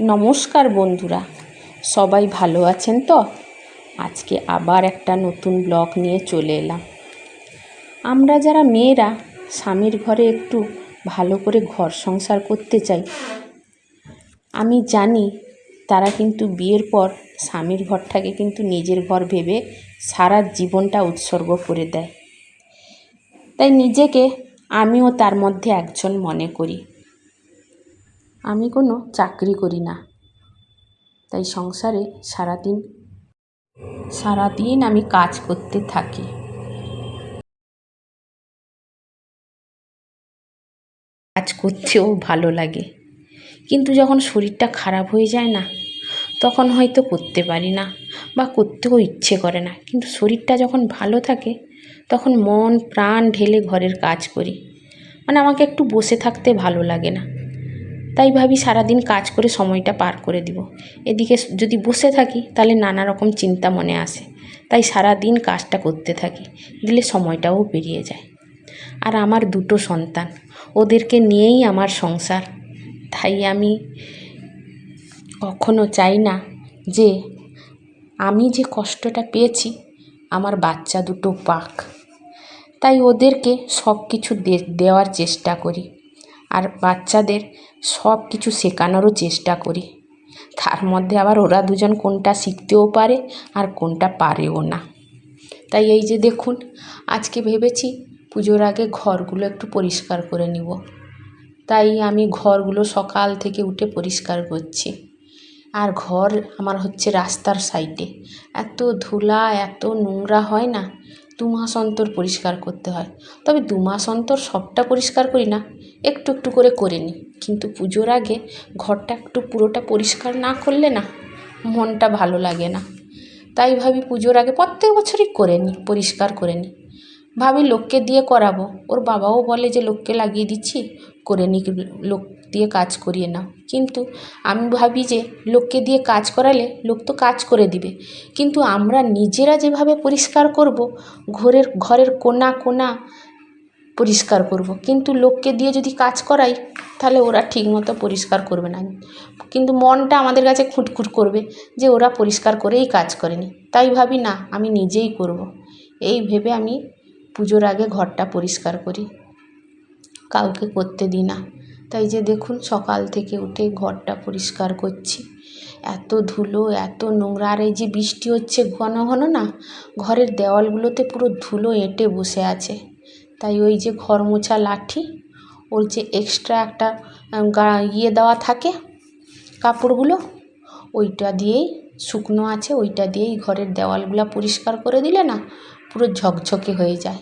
নমস্কার বন্ধুরা, সবাই ভালো আছেন তো? আজকে আবার একটা নতুন ব্লগ নিয়ে চলে এলাম। আমরা যারা মেয়েরা স্বামীর ঘরে একটু ভালো করে ঘর সংসার করতে চাই, আমি জানি তারা কিন্তু বিয়ের পর স্বামীর ঘরটাকে কিন্তু নিজের ঘর ভেবে সারা জীবনটা উৎসর্গ করে দেয়। তাই নিজেকে আমিও তার মধ্যে একজন মনে করি। আমি কোনো চাকরি করি না, তাই সংসারে সারাদিন আমি কাজ করতে থাকি। কাজ করতেও ভালো লাগে, কিন্তু যখন শরীরটা খারাপ হয়ে যায় না, তখন হয়তো করতে পারি না বা করতেও ইচ্ছে করে না। কিন্তু শরীরটা যখন ভালো থাকে, তখন মন প্রাণ ঢেলে ঘরের কাজ করি। আমাকে একটু বসে থাকতে ভালো লাগে না। তাই ভাবি সারাদিন কাজ করে সময়টা পার করে দিব। এদিকে যদি বসে থাকি তাহলে নানা রকম চিন্তা মনে আসে, তাই সারাদিন কাজটা করতে থাকি, দিলে সময়টাও পেরিয়ে যায়। আর আমার দুটো সন্তান, ওদেরকে নিয়েই আমার সংসার। তাই আমি কখনো চাই না যে আমি যে কষ্টটা পেয়েছি আমার বাচ্চা দুটো পাক। তাই ওদেরকে সব কিছু দেওয়ার চেষ্টা করি, আর বাচ্চাদের সব কিছু শেখানোরও চেষ্টা করি। তার মধ্যে আবার ওরা দুজন কোনটা শিখতেও পারে আর কোনটা পারেও না। তাই এই যে দেখুন, আজকে ভেবেছি পুজোর আগে ঘরগুলো একটু পরিষ্কার করে নিব। তাই আমি ঘরগুলো সকাল থেকে উঠে পরিষ্কার করছি। আর ঘর আমার হচ্ছে রাস্তার সাইডে, এত ধুলা এত নোংরা হয় না, 2 মাস অন্তর পরিষ্কার করতে হয়। তবে 2 মাস অন্তর সবটা পরিষ্কার করি না, একটু একটু করে নিই। কিন্তু পুজোর আগে ঘরটা একটু পুরোটা পরিষ্কার না করলে না মনটা ভালো লাগে না। তাই ভাবি পুজোর আগে প্রত্যেক বছরই করে নিই, পরিষ্কার করে নিই। ভাবি লোককে দিয়ে করাবো, ওর বাবাও বলে যে লোককে লাগিয়ে দিচ্ছি, করে নিই, লোক দিয়ে কাজ করিয়ে নাও। কিন্তু আমি ভাবি যে লোককে দিয়ে কাজ করালে লোক তো কাজ করে দিবে, কিন্তু আমরা নিজেরা যেভাবে পরিষ্কার করব, ঘরের কোনা কোনা পরিষ্কার করব, কিন্তু লোককে দিয়ে যদি কাজ করাই তাহলে ওরা ঠিকমতো পরিষ্কার করবে না। কিন্তু মনটা আমাদের কাছে খুঁটখুট করবে যে ওরা পরিষ্কার করেই কাজ করেনি। তাই ভাবি না, আমি নিজেই করব। এই ভেবে আমি পুজোর আগে ঘরটা পরিষ্কার করি, কাউকে করতে দিই না। তাই যে দেখুন, সকাল থেকে উঠে ঘরটা পরিষ্কার করছি। এত ধুলো এত নোংরা, আর এই যে বৃষ্টি হচ্ছে ঘন ঘন না, ঘরের দেওয়ালগুলোতে পুরো ধুলো এঁটে বসে আছে। তাই ওই যে ঘর মোছা লাঠি, ওর যে এক্সট্রা একটা দেওয়া থাকে কাপড়গুলো, ওইটা দিয়েই শুকনো আছে, ওইটা দিয়েই ঘরের দেওয়ালগুলো পরিষ্কার করে দিলে না পুরো ঝকঝকে হয়ে যায়।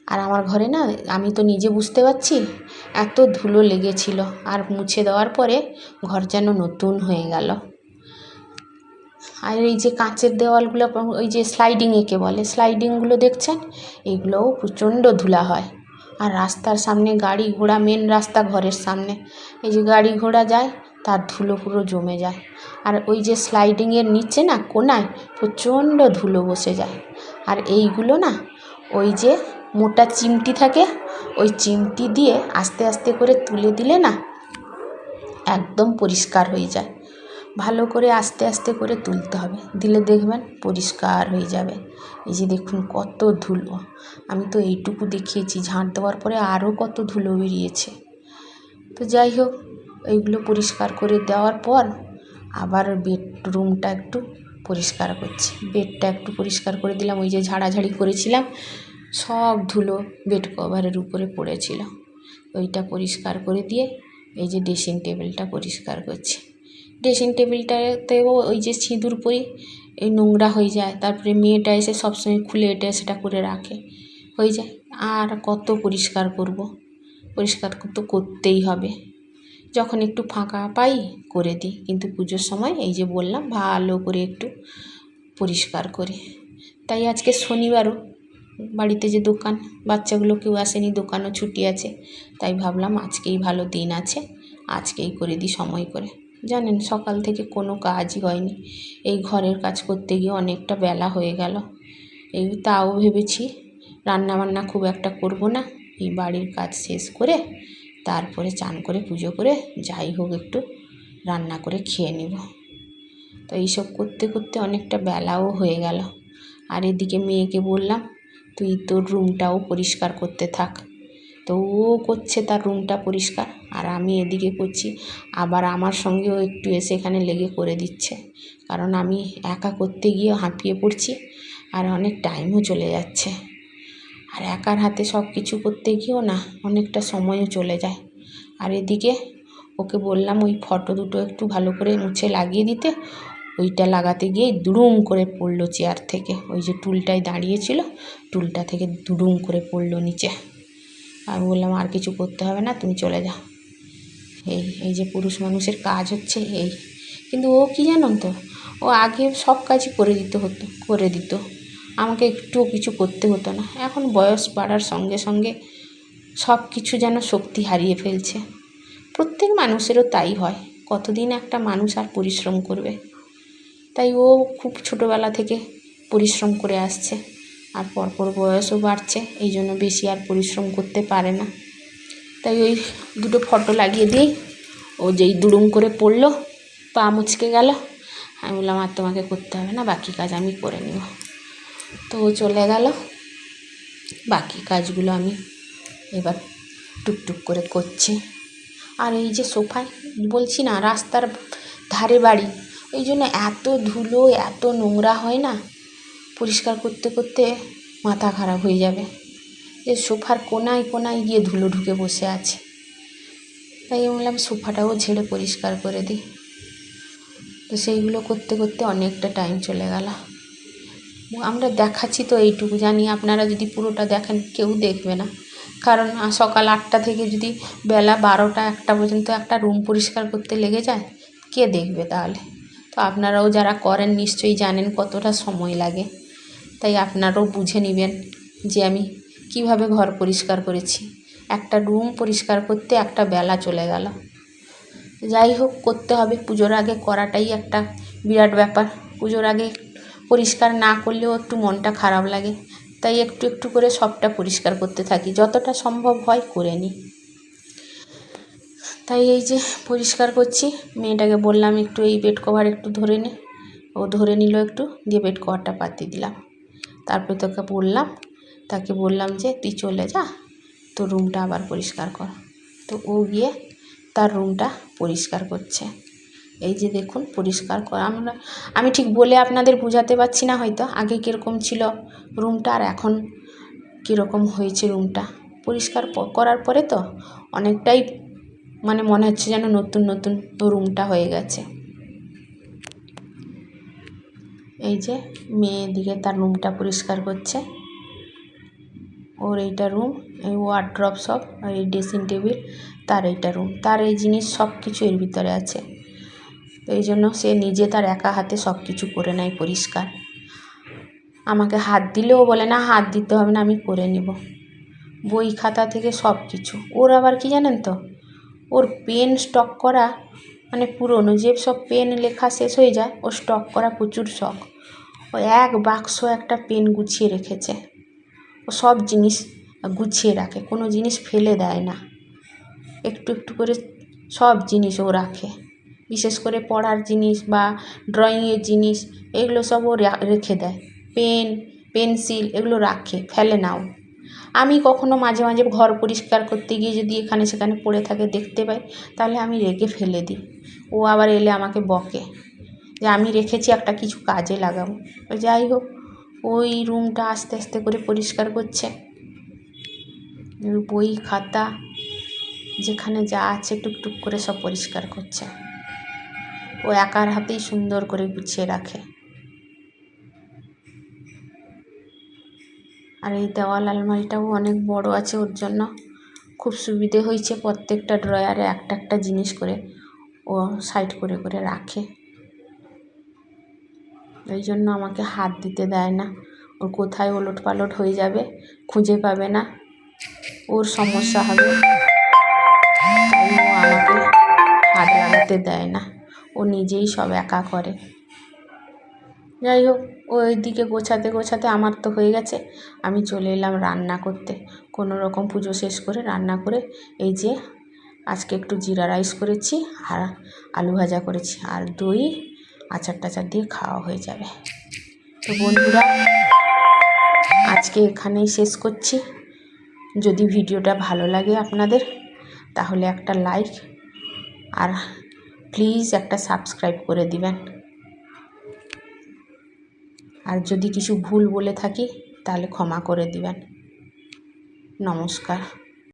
আর আমার ঘরে না, আমি তো নিজে বুঝতে পারছি এত ধুলো লেগেছিল, আর মুছে দেওয়ার পরে ঘর যেন নতুন হয়ে গেল। আর এই যে কাঁচের দেওয়ালগুলো, ওই যে স্লাইডিং একে বলে, স্লাইডিংগুলো দেখছেন, এগুলোও প্রচণ্ড ধুলা হয়। আর রাস্তার সামনে গাড়ি ঘোড়া, মেন রাস্তা ঘরের সামনে, এই যে গাড়ি ঘোড়া যায় তার ধুলো পুরো জমে যায়। আর ওই যে স্লাইডিংয়ের নিচে না কোনায় প্রচণ্ড ধুলো বসে যায়। আর এইগুলো না, ওই যে মোটা চিমটি থাকে, ওই চিমটি দিয়ে আস্তে আস্তে করে তুলে দিলে না একদম পরিষ্কার হয়ে যায়। ভালো করে আস্তে আস্তে করে তুলতে হবে, দিলে দেখবেন পরিষ্কার হয়ে যাবে। এই যে দেখুন কত ধুলো, আমি তো এইটুকু দেখিয়েছি, ঝাঁট দেওয়ার পরে আরও কত ধুলো বেরিয়েছে। তো যাই হোক, এইগুলো পরিষ্কার করে দেওয়ার পর আবার বেডরুমটা একটু পরিষ্কার করছি। বেডটা একটু পরিষ্কার করে দিলাম, ওই যে ঝাড়াঝাড়ি করেছিলাম সব ধুলো বেড কভারের উপরে পড়েছিল, ওইটা পরিষ্কার করে দিয়ে এই যে ড্রেসিং টেবিলটা পরিষ্কার করছি। ড্রেসিং টেবিলটাতেও ওই যে সিঁদুর পরি, এই নোংরা হয়ে যায়, তারপরে মেয়েটা এসে সবসময় খুলে এটা সেটা করে রাখে, হয়ে যায়। আর কত পরিষ্কার করব, পরিষ্কার তো করতেই হবে। যখন একটু ফাঁকা পাই করে দিই, কিন্তু পুজোর সময় এই যে বললাম ভালো করে একটু পরিষ্কার করি। তাই আজকে শনিবারও বাড়িতে যে দোকান, বাচ্চাগুলো কেউ আসেনি, দোকানও ছুটি আছে, তাই ভাবলাম আজকেই ভালো দিন আছে, আজকেই করে দিই সময় করে। জানেন সকাল থেকে কোনো কাজই হয়নি, এই ঘরের কাজ করতে গিয়ে অনেকটা বেলা হয়ে গেল। এই তাও ভেবেছি রান্নাবান্না খুব একটা করব না, এই বাড়ির কাজ শেষ করে তারপরে চান করে পুজো করে যাই হোক একটু রান্না করে খেয়ে নেব। তো এইসব করতে করতে অনেকটা বেলাও হয়ে গেল। আর এদিকে মেয়েকে বললাম তুই তোর রুমটাও পরিষ্কার করতে থাক। তো ও করছে তার রুমটা পরিষ্কার, আর আমি এদিকে করছি। আবার আমার সঙ্গেও একটু এসে এখানে লেগে করে দিচ্ছে, কারণ আমি একা করতে গিয়ে হাঁপিয়ে পড়ছি আর অনেক টাইমও চলে যাচ্ছে। আর একার হাতে সব কিছু করতে গিয়েও না অনেকটা সময়ও চলে যায়। আর এদিকে ওকে বললাম ওই ফটো দুটো একটু ভালো করে মুছে লাগিয়ে দিতে, ওইটা লাগাতে গিয়ে দুড়ুম করে পড়লো চেয়ার থেকে। ওই যে টুলটায় দাঁড়িয়েছিল, টুলটা থেকে দুড়ুম করে পড়লো নিচে। আমি বললাম আর কিছু করতে হবে না, তুমি চলে যাও। এই যে পুরুষ মানুষের কাজ হচ্ছে এই। কিন্তু ও কি জানো তো, ও আগে সব কাজই করে দিত, আমাকে একটুও কিছু করতে হতো না। এখন বয়স বাড়ার সঙ্গে সঙ্গে সব কিছু যেন শক্তি হারিয়ে ফেলছে। প্রত্যেক মানুষেরও তাই হয়, কতদিন একটা মানুষ আর পরিশ্রম করবে। তাই ও খুব ছোটোবেলা থেকে পরিশ্রম করে আসছে, আর পরপর বয়সও বাড়ছে, এই জন্য বেশি আর পরিশ্রম করতে পারে না। তাই ওই দুটো ফটো লাগিয়ে দিই। ও যেই দুড়ুম করে পড়লো, পা মুচকে গেল। আমি বললাম আর তোমাকে করতে হবে না, বাকি কাজ আমি করে নেব। তো ও চলে গেল। বাকি কাজগুলো আমি এবার টুকটুক করে করছি। আর এই যে সোফায় বলছি না, রাস্তার ধারে বাড়ি, ওই জন্য এত ধুলো এত নোংরা হয় না, পরিষ্কার করতে করতে মাথা খারাপ হয়ে যাবে। যে সোফার কোনায় কোনায় গিয়ে ধুলো ঢুকে বসে আছে। তাই বললাম সোফাটাও ঝেড়ে পরিষ্কার করে দিই। তো সেইগুলো করতে করতে অনেকটা টাইম চলে গেল। আমরা দেখাচ্ছি তো এইটুকু, জানি আপনারা যদি পুরোটা দেখেন কেউ দেখবে না, কারণ সকাল 8টা থেকে যদি বেলা 12টা 1টা পর্যন্ত একটা রুম পরিষ্কার করতে লেগে যায়, কে দেখবে তাহলে? তো আপনারাও যারা করেন নিশ্চয়ই জানেন কতটা সময় লাগে। তাই আপনারাও বুঝে নেবেন যে আমি কিভাবে ঘর পরিষ্কার করেছি। একটা রুম পরিষ্কার করতে একটা বেলা চলে গেল। যাই হোক, করতে হবে, পুজোর আগে করাটাই একটা বিরাট ব্যাপার। পুজোর আগে পরিষ্কার না করলেও একটু মনটা খারাপ লাগে, তাই একটু একটু করে সবটা পরিষ্কার করতে থাকি, যতটা সম্ভব হয় করে নিই। তাই এই যে পরিষ্কার করছি, মেয়েটাকে বললাম একটু এই বেড কভার একটু ধরে নে। ও ধরে নিল একটু, দিয়ে বেড কভারটা পাতিয়ে দিলাম। তারপরে তাকে বললাম যে তুই চলে যা, তোর রুমটা আবার পরিষ্কার কর। তো ও গিয়ে তার রুমটা পরিষ্কার করছে। এই যে দেখুন পরিষ্কার করা, আমি ঠিক বলে আপনাদের বোঝাতে পারছি না হয়তো, আগে কীরকম ছিল রুমটা আর এখন কীরকম হয়েছে রুমটা। পরিষ্কার করার পরে তো অনেকটাই মনে হচ্ছে যেন নতুন নতুন রুমটা হয়ে গেছে। এই যে মেয়ে দিকে তার রুমটা পরিষ্কার করছে। ওর এইটা রুম, এই ওয়ার্ড্রপ সব, আর এই ড্রেসিং টেবিল, তার এইটা রুম, তার এই জিনিস সব কিছু এর ভিতরে আছে। তো এই জন্য সে নিজে তার একা হাতে সব কিছু করে নেয় পরিষ্কার। আমাকে হাত দিলেও বলে না হাত দিতে হবে না, আমি করে নেব। বই খাতা থেকে সব কিছু। ওর আবার কি জানেন তো, ওর পেন স্টক করা, পুরনো যে সব পেন লেখা শেষ হয়ে যায়, ও স্টক করা প্রচুর শখ। ও এক বাক্স একটা পেন গুছিয়ে রেখেছে। ও সব জিনিস গুছিয়ে রাখে, কোনো জিনিস ফেলে দেয় না, একটু একটু করে সব জিনিস ও রাখে। বিশেষ করে পড়ার জিনিস বা ড্রয়িংয়ের জিনিস, এগুলো সব ও রেখে দেয়। পেন পেন্সিল এগুলো রাখে, ফেলে নাও। আমি কখনো মাঝে মাঝে ঘর পরিষ্কার করতে গিয়ে যদি এখানে সেখানে পড়ে থাকে দেখতে পাই, তাহলে আমি রেখে ফেলে দিই। ও আবার এলে আমাকে বকে যে আমি রেখেছি, একটা কিছু কাজে লাগাবো। যাই হোক, ওই রুমটা আস্তে আস্তে করে পরিষ্কার করছে। বই খাতা যেখানে যা আছে টুকটুক করে সব পরিষ্কার করছে। ও একার হাতেই সুন্দর করে গুছিয়ে রাখে। আর এই দেওয়াল আলমারিটাও অনেক বড় আছে, ওর জন্য খুব সুবিধে হয়েছে। প্রত্যেকটা ড্রয়ারে একটা একটা জিনিস করে ও সাইড করে করে রাখে। এই জন্য আমাকে হাত দিতে দেয় না, ওর কোথায় ওলট পালট হয়ে যাবে, খুঁজে পাবে না, ওর সমস্যা হবে, তাই ও আমাকে হাত লাগাতে দেয় না, ও নিজেই সব একা করে। যাই হোক, ওই দিকে গোছাতে গোছাতে আমার তো হয়ে গেছে। আমি চলে এলাম রান্না করতে। কোনো রকম পুজো শেষ করে রান্না করে এই যে আজকে একটু জিরা রাইস করেছি আর আলু ভাজা করেছি, আর দই আচার টাচার দিয়ে খাওয়া হয়ে যাবে। তো বন্ধুরা, আজকে এখানেই শেষ করছি। যদি ভিডিওটা ভালো লাগে আপনাদের, তাহলে একটা লাইক আর প্লিজ একটা সাবস্ক্রাইব করে দিবেন। আর যদি কিছু ভুল বলে থাকি তাহলে ক্ষমা করে দিবেন। নমস্কার।